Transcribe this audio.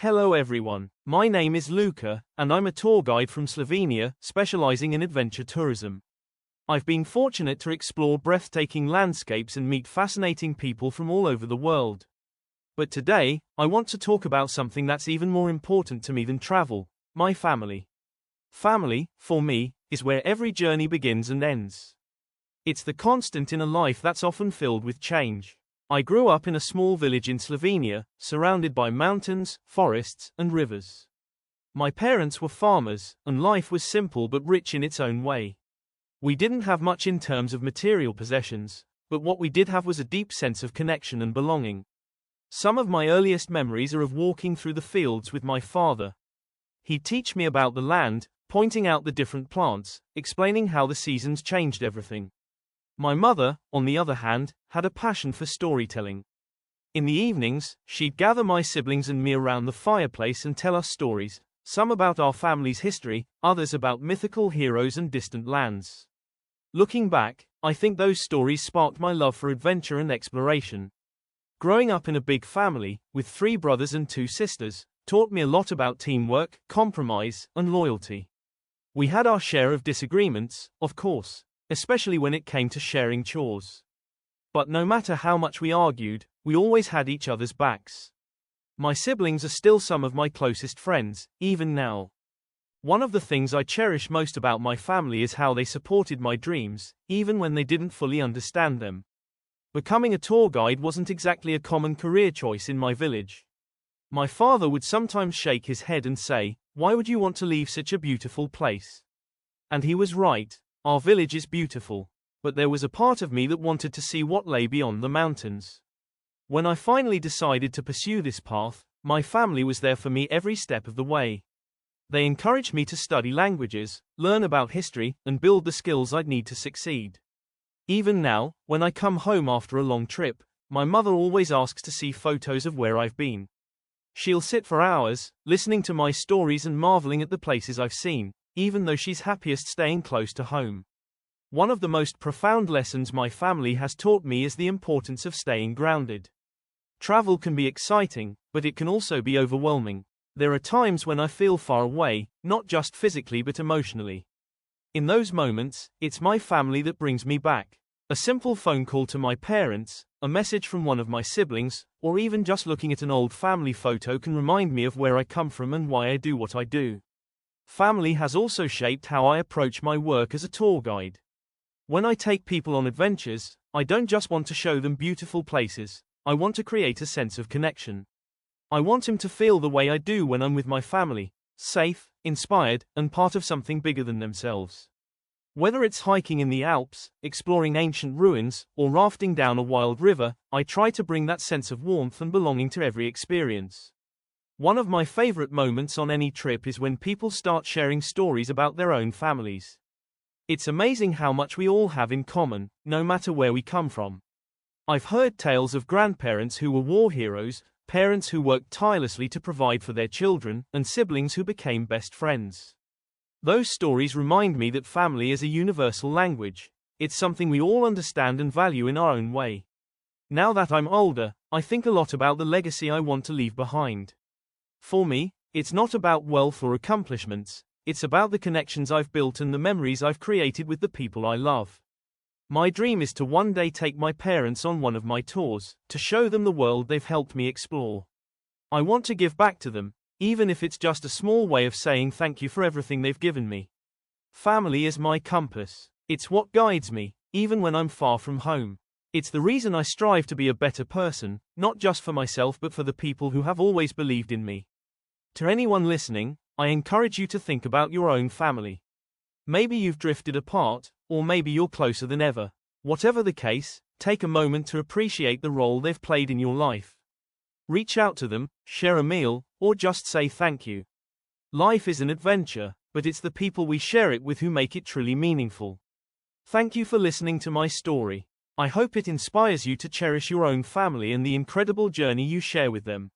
Hello everyone, my name is Luka, and I'm a tour guide from Slovenia, specializing in adventure tourism. I've been fortunate to explore breathtaking landscapes and meet fascinating people from all over the world. But today, I want to talk about something that's even more important to me than travel: my family. Family, for me, is where every journey begins and ends. It's the constant in a life that's often filled with change. I grew up in a small village in Slovenia, surrounded by mountains, forests, and rivers. My parents were farmers, and life was simple but rich in its own way. We didn't have much in terms of material possessions, but what we did have was a deep sense of connection and belonging. Some of my earliest memories are of walking through the fields with my father. He'd teach me about the land, pointing out the different plants, explaining how the seasons changed everything. My mother, on the other hand, had a passion for storytelling. In the evenings, she'd gather my siblings and me around the fireplace and tell us stories, some about our family's history, others about mythical heroes and distant lands. Looking back, I think those stories sparked my love for adventure and exploration. Growing up in a big family, with 3 brothers and 2 sisters, taught me a lot about teamwork, compromise, and loyalty. We had our share of disagreements, of course, especially when it came to sharing chores. But no matter how much we argued, we always had each other's backs. My siblings are still some of my closest friends, even now. One of the things I cherish most about my family is how they supported my dreams, even when they didn't fully understand them. Becoming a tour guide wasn't exactly a common career choice in my village. My father would sometimes shake his head and say, "Why would you want to leave such a beautiful place?" And he was right. Our village is beautiful, but there was a part of me that wanted to see what lay beyond the mountains. When I finally decided to pursue this path, my family was there for me every step of the way. They encouraged me to study languages, learn about history, and build the skills I'd need to succeed. Even now, when I come home after a long trip, my mother always asks to see photos of where I've been. She'll sit for hours, listening to my stories and marveling at the places I've seen, even though she's happiest staying close to home. One of the most profound lessons my family has taught me is the importance of staying grounded. Travel can be exciting, but it can also be overwhelming. There are times when I feel far away, not just physically but emotionally. In those moments, it's my family that brings me back. A simple phone call to my parents, a message from one of my siblings, or even just looking at an old family photo can remind me of where I come from and why I do what I do. Family has also shaped how I approach my work as a tour guide. When I take people on adventures, I don't just want to show them beautiful places, I want to create a sense of connection. I want them to feel the way I do when I'm with my family, safe, inspired, and part of something bigger than themselves. Whether it's hiking in the Alps, exploring ancient ruins, or rafting down a wild river, I try to bring that sense of warmth and belonging to every experience. One of my favorite moments on any trip is when people start sharing stories about their own families. It's amazing how much we all have in common, no matter where we come from. I've heard tales of grandparents who were war heroes, parents who worked tirelessly to provide for their children, and siblings who became best friends. Those stories remind me that family is a universal language. It's something we all understand and value in our own way. Now that I'm older, I think a lot about the legacy I want to leave behind. For me, it's not about wealth or accomplishments, it's about the connections I've built and the memories I've created with the people I love. My dream is to one day take my parents on one of my tours, to show them the world they've helped me explore. I want to give back to them, even if it's just a small way of saying thank you for everything they've given me. Family is my compass. It's what guides me, even when I'm far from home. It's the reason I strive to be a better person, not just for myself but for the people who have always believed in me. To anyone listening, I encourage you to think about your own family. Maybe you've drifted apart, or maybe you're closer than ever. Whatever the case, take a moment to appreciate the role they've played in your life. Reach out to them, share a meal, or just say thank you. Life is an adventure, but it's the people we share it with who make it truly meaningful. Thank you for listening to my story. I hope it inspires you to cherish your own family and the incredible journey you share with them.